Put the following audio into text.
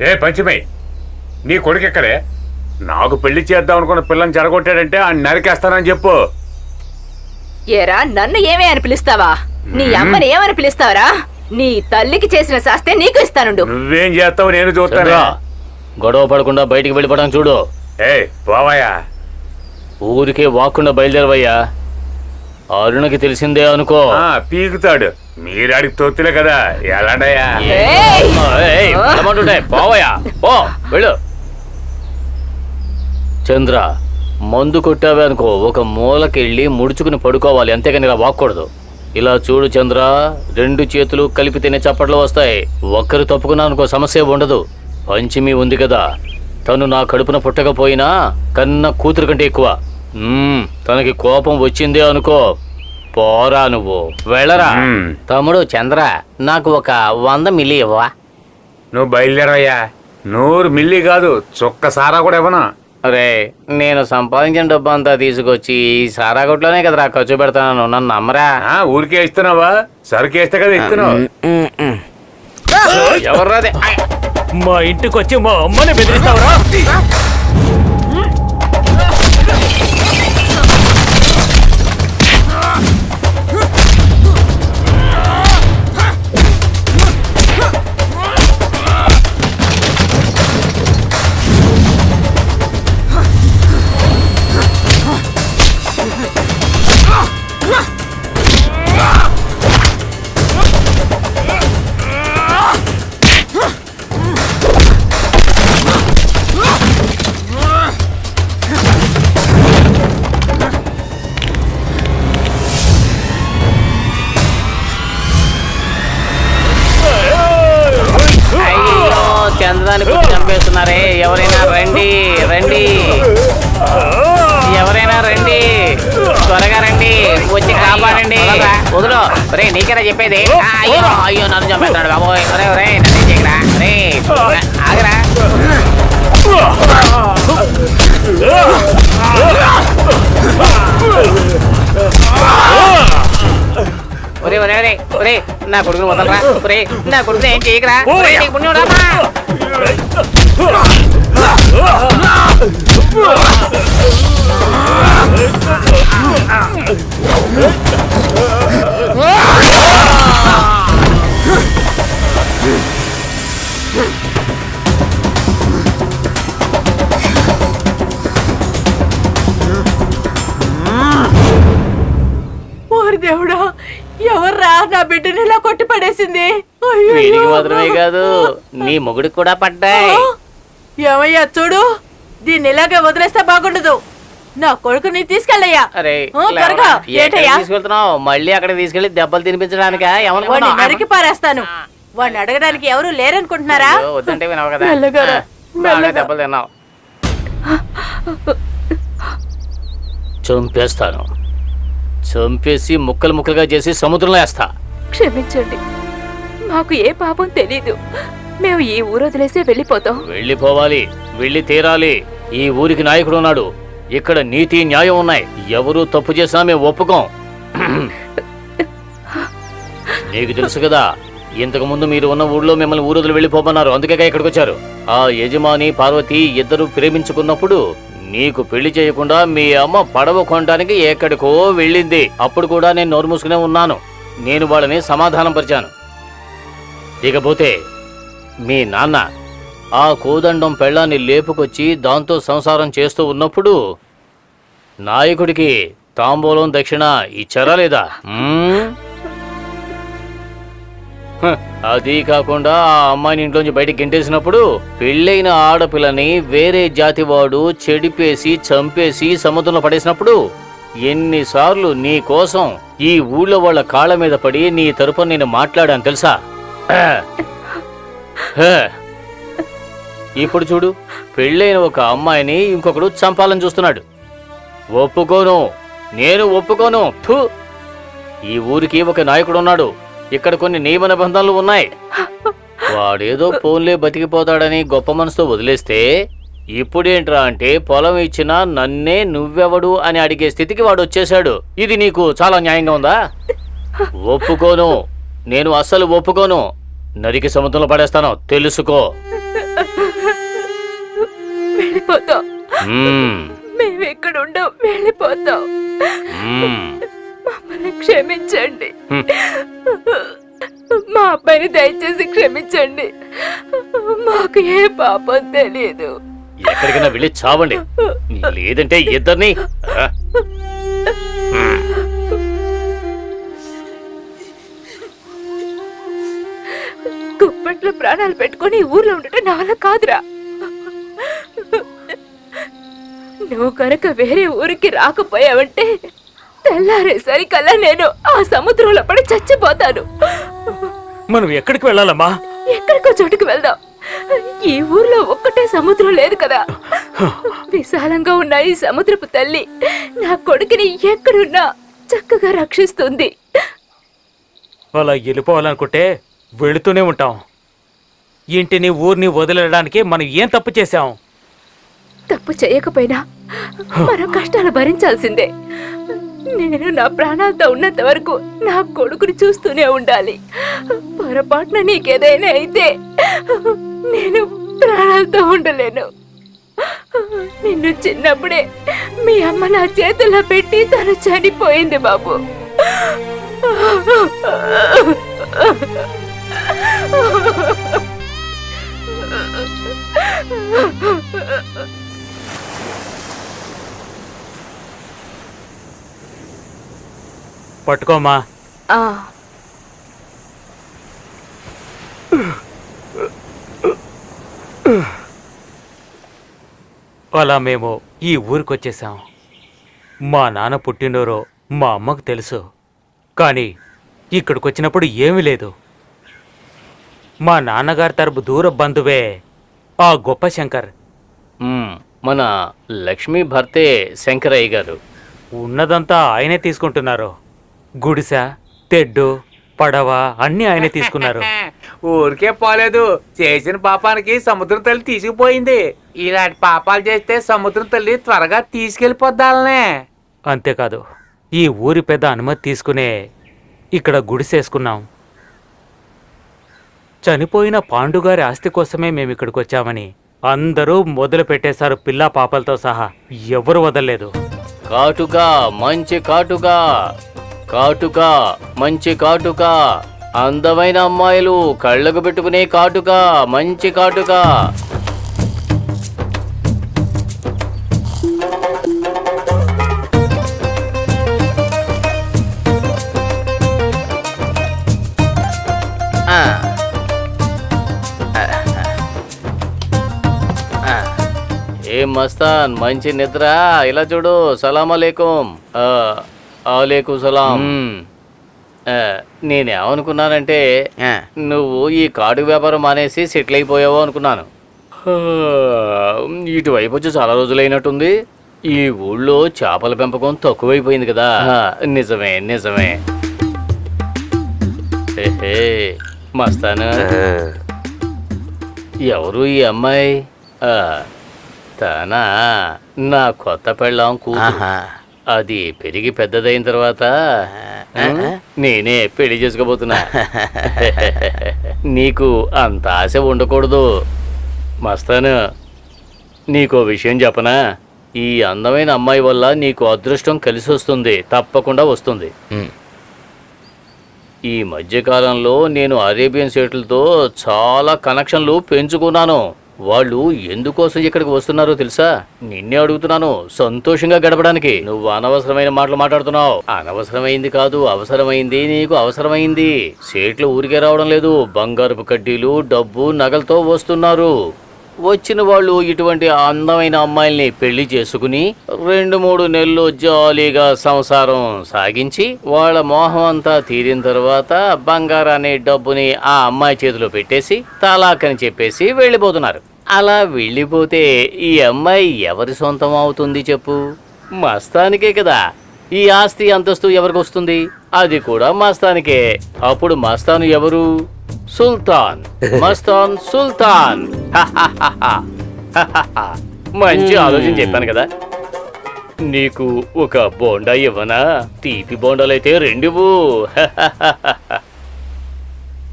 ఏ పంచమి, నీ కొడుకు ఎక్కడే? నాకు పెళ్లి చేద్దాం అనుకున్న పిల్లని చెడగొట్టాడంటే ఆ నరికేస్తానని చెప్పు. ఏరా, నన్ను ఏమే అని పిలుస్తావా? నీ అమ్మని ఏమని పిలుస్తావరా? నీ తల్లికి చేసిన శాస్తే నీకు ఇస్తానుండు. నువ్వేం చేస్తావు నేను చూస్తాను. గొడవ పడకుండా బయటికి వెళ్ళిపోవడం చూడు. ఏ పోవయ్యా, ఊరికే వాక్కుండా బయలుదేరవయ్యా. అరుణకి తెలిసిందే అనుకో, పీకుతాడు. మీరాడికి తొత్తులే కదా, ఎలాడయ్యా? పోవయ్యా, పో వెళ్ళు. చంద్ర, మందు కొట్టావే అనుకో, ఒక మూలకెళ్ళి ముడుచుకుని పడుకోవాలి, అంతేగాని ఇలా వాక్కూడదు. ఇలా చూడు చంద్ర, 2 చేతులు కలిపితేనే చప్పట్లు వస్తాయి. ఒక్కరు తప్పుకున్నా అనుకో, సమస్య ఉండదు. పంచమి ఉంది కదా, తను నా కడుపున పుట్టకపోయినా కన్న కూతురు కంటే ఎక్కువ. తనకి కోపం వచ్చిందే అనుకో, పోరా నువ్వు, వెళ్ళరా. తమ్ముడు చంద్ర, నాకు ఒక 100 మిల్లీ ఇవ్వవా? నువ్వు బయలుదేరవయ్యా. 100 మిల్లీ కాదు, చుక్క సారా కూడా ఇవ్వను. అరే, నేను సంపాదించిన డబ్బు అంతా తీసుకొచ్చి ఈ సారా కొట్లోనే కదరా ఖర్చు పెడతాను, నన్ను నమ్మరా? ఊరికే ఇస్తున్నావా? సరుకేస్తే కదా ఇస్తున్నావు. ఎవర్రాదే? మా ఇంటికి వచ్చి మా అమ్మని బెదిరిస్తావరా? చంద్రానికి చంపేస్తున్నారే, ఎవరైనా రండి రండి, ఎవరైనా రండి, త్వరగా రండి, వచ్చి కాపాడండి. వదులు, రే నీకేనా చెప్పేది? అయ్యో అయ్యో, నన్ను చంపేస్తున్నాడు బాబోయ్. రే నన్ను చేయరా, రే ఆగరా. ఒరే ఒరే ఒరే ఒరే, నా కొడుకుని వదలరా. ఒరే నా కొడుకుని ఏం చేయకరా. పుణ్యం రామా. దేవుడా, ఎవర్రా నా బిడ్డని ఇలా కొట్టి పడేసింది? వీడికి మాత్రమే కాదు, నీ మొగుడికి కూడా పడ్డాయి. ఏమయ్యా చూడు, దీన్ని ఇలాగే వదిలేస్తే బాగుండదు. నా కొడుకుని తీసుకెళ్ళయ్యా. అరే తీసుకెళ్తున్నావు, మళ్ళీ అక్కడ తీసుకెళ్లి దెబ్బలు తినిపించడానిక? వాడిని నరికి పారేస్తాను. వాడిని అడగడానికి ఎవరు లేరనుకుంటున్నారా? వద్దంటే వినవు కదా, దెబ్బలు తిన్నావు. చంపేస్తాను, చంపేసి ముక్కలు ముక్కలుగా చేసి సముద్రంలో వేస్తా. క్షమించండి, మాకు ఏ పాపం తెలీదు. మేము ఈ ఊరు వదిలేసి వెళ్ళిపోతాం. వెళ్ళిపోవాలి, వెళ్ళి తీరాలి. ఈ ఊరికి నాయకుడు ఉన్నాడు, ఇక్కడ నీతి న్యాయం ఉన్నాయి. ఎవరు తప్పు చేసినా మేము ఒప్పుకోం. నీకు తెలుసు కదా, ఇంతకు ముందు మీరు ఉన్న ఊళ్ళో మిమ్మల్ని ఊరొదిలి వెళ్ళిపోమన్నారు, అందుకే ఇక్కడికి వచ్చారు. ఆ యజమాని పార్వతి ఇద్దరు ప్రేమించుకున్నప్పుడు నీకు పెళ్లి చేయకుండా మీ అమ్మ పడవ కొనడానికి ఎక్కడికో వెళ్ళింది. అప్పుడు కూడా నేను నోరు మూసుకునే ఉన్నాను. నేను వాళ్ళని సమాధానం పరిచాను. ఇకపోతే మీ నాన్న ఆ కోదండం పెళ్ళాన్ని లేపుకొచ్చి దాంతో సంసారం చేస్తూ ఉన్నప్పుడు నాయకుడికి తాంబూలం దక్షిణ ఇచ్చారా లేదా? అది కాకుండా ఆ అమ్మాయిని ఇంట్లోంచి బయటికి గెంటేసినప్పుడు పెళ్ళైన ఆడపిల్లని వేరే జాతి వాడు చెడిపేసి చంపేసి సముద్రంలో పడేసినప్పుడు ఎన్నిసార్లు నీ కోసం ఈ ఊళ్ళో వాళ్ళ కాళ్ళ మీద పడి నీ తరపున నేను మాట్లాడాను తెలుసా? ఇప్పుడు చూడు, పెళ్ళైన ఒక అమ్మాయిని ఇంకొకడు చంపాలని చూస్తున్నాడు. ఒప్పుకోను, నేను ఒప్పుకోను. ఈ ఊరికి ఒక నాయకుడు ఉన్నాడు, ఇక్కడ కొన్ని నియమ నిబంధనలు ఉన్నాయి. వాడేదో ఫోన్లే బతికిపోతాడని గొప్ప మనసుతో వదిలేస్తే ఇప్పుడేంట్రా అంటే పొలం ఇచ్చినా నన్నే నువ్వెవడు అని అడిగే స్థితికి వాడు వచ్చేశాడు. ఇది నీకు చాలా న్యాయంగా ఉందా? ఒప్పుకోను, నేను అస్సలు ఒప్పుకోను. నరికి సముద్రంలో పడేస్తాను, తెలుసుకో. మ్మ్. మేమెక్కడ ఉండవు, వెళ్ళిపోతాం. మ్మ్. మమ్మల్ని క్షమించండి. హ్మ్. మా అబ్బాయిని దయచేసి క్షమించండి. మాకు ఏ పాపం తెలియదు. ఎక్కడికైనా వెళ్ళి చావండి, లేదంటే ఇద్దరిని ఆ? గుప్పట్లో ప్రాణాలు పెట్టుకొని ఈ ఊర్లో ఉండటం నా వల్ల కాదురా. నువ్వు కనుక వేరే ఊరికి రాకపోయావంటే తెల్లారేసరికల్లా నేను ఆ సముద్రంలో పడి చచ్చిపోతాను. మనం ఎక్కడికి వెళ్ళాలమ్మా? ఎక్కడికో చోటుకు వెళ్దాం. ఈ ఊర్లో ఒక్కటే సముద్రం లేదు కదా. విశాలంగా ఉన్న ఈ సముద్రపు తల్లి నా కొడుకుని ఎక్కడున్నా చక్కగా రక్షిస్తుంది. అలా వెళ్ళిపోవాలనుకుంటే వెళుతూనే ఉంటాం. ఇంటిని ఊరిని వదిలేయడానికి మనం ఏం తప్పు చేశాం? తప్పు చేయకపోయినా మనం కష్టాలు భరించాల్సిందే. నేను నా ప్రాణాలతో ఉన్నంత వరకు నా కొడుకుని చూస్తూనే ఉండాలి. పొరపాటున నీకేదైనా అయితే నేను ప్రాణాలతో ఉండలేను. నిన్ను చిన్నప్పుడే మీ అమ్మ నా చేతుల్లో పెట్టి తను చనిపోయింది బాబు. పట్టుకోమా. ఆ, అలా మేము ఈ ఊరికొచ్చేసాం. మా నాన్న పుట్టినరోజు మా అమ్మకు తెలుసు, కానీ ఇక్కడికి వచ్చినప్పుడు ఏమీ లేదు. మా నాన్నగారి తరపు దూర బంధువే ఆ గొప్ప శంకర్. మ్మ్. మన లక్ష్మీ భర్తే శంకరయ్య గారు. ఉన్నదంతా ఆయనే తీసుకుంటున్నారు. గుడిసె, తెడ్డు, పడవ అన్నీ ఆయనే తీసుకున్నారు. ఊరికే పోలేదు, చేసిన పాపానికి సముద్రం తల్లి తీసుకుపోయింది. ఇలాంటి పాపాలు చేస్తే సముద్రం తల్లి త్వరగా తీసుకెళ్లిపోద్దాలనే. అంతేకాదు, ఈ ఊరి పెద్ద అనుమతి తీసుకునే ఇక్కడ గుడిసేసుకున్నాం. చనిపోయిన పాండుగారి ఆస్తి కోసమే మేము ఇక్కడికి వచ్చామని అందరూ మొదలు పెట్టేశారు, పిల్లా పాపలతో సహా. ఎవరు వదలలేదు. కాటుక, మంచి కాటుక, కాటుక, మంచి కాటుక, అందమైన అమ్మాయిలు కళ్ళకు పెట్టుకునే కాటుక, మంచి కాటుక. ఏం మస్తాన్, మంచి నిద్ర. ఇలా చూడు. సలాం అలేకుం. అలేకుం సలాం. నేనేమనుకున్నానంటే నువ్వు ఈ కాడు వ్యాపారం మానేసి సెటిల్ అయిపోయావో అనుకున్నాను. ఇటువైపు వచ్చి చాలా రోజులైనట్టుంది. ఈ ఊళ్ళో చేపల పెంపకం తక్కువైపోయింది కదా. నిజమే నిజమే. మస్తాను, ఎవరు ఈ అమ్మాయి? తనా నా కొత్త పెళ్ళాం కూతురు. అది పెరిగి పెద్దదైన తర్వాత నేనే పెళ్లి చేసుకోబోతున్నా. నీకు అంత ఆశ ఉండకూడదు మస్తాను. నీకో విషయం చెప్పనా? ఈ అందమైన అమ్మాయి వల్ల నీకు అదృష్టం కలిసి వస్తుంది, తప్పకుండా వస్తుంది. ఈ మధ్యకాలంలో నేను అరేబియన్ స్టేట్లతో చాలా కనెక్షన్లు పెంచుకున్నాను. వాళ్ళు ఎందుకోసం ఇక్కడికి వస్తున్నారో తెలుసా? నిన్నే అడుగుతున్నాను, సంతోషంగా గడపడానికి. నువ్వు అనవసరమైన మాటలు మాట్లాడుతున్నావు. అనవసరమైంది కాదు, అవసరమైంది. నీకు అవసరమైంది. సేట్లు ఊరికే రావడం లేదు, బంగారపు కడ్డీలు, డబ్బు, నగలతో వస్తున్నారు. వచ్చిన వాళ్ళు ఇటువంటి అందమైన అమ్మాయిల్ని పెళ్లి చేసుకుని 2-3 నెలలు జాలీగా సంసారం సాగించి వాళ్ళ మోహం అంతా తీరిన తర్వాత బంగారాన్ని, డబ్బుని ఆ అమ్మాయి చేతిలో పెట్టేసి తలాకని చెప్పేసి వెళ్ళిపోతున్నారు. అలా వెళ్ళిపోతే ఈ అమ్మాయి ఎవరి సొంతం అవుతుంది చెప్పు? మస్తానికే కదా. ఈ ఆస్తి అంతస్తు ఎవరికి వస్తుంది? అది కూడా మస్తానికే. అప్పుడు మస్తాను ఎవరు? సుల్తాన్. మస్తాన్ సుల్తాన్. మంచి ఆలోచన చెప్పాను కదా. నీకు ఒక బోండా ఇవ్వనా? తీపి బోండాలైతే 2.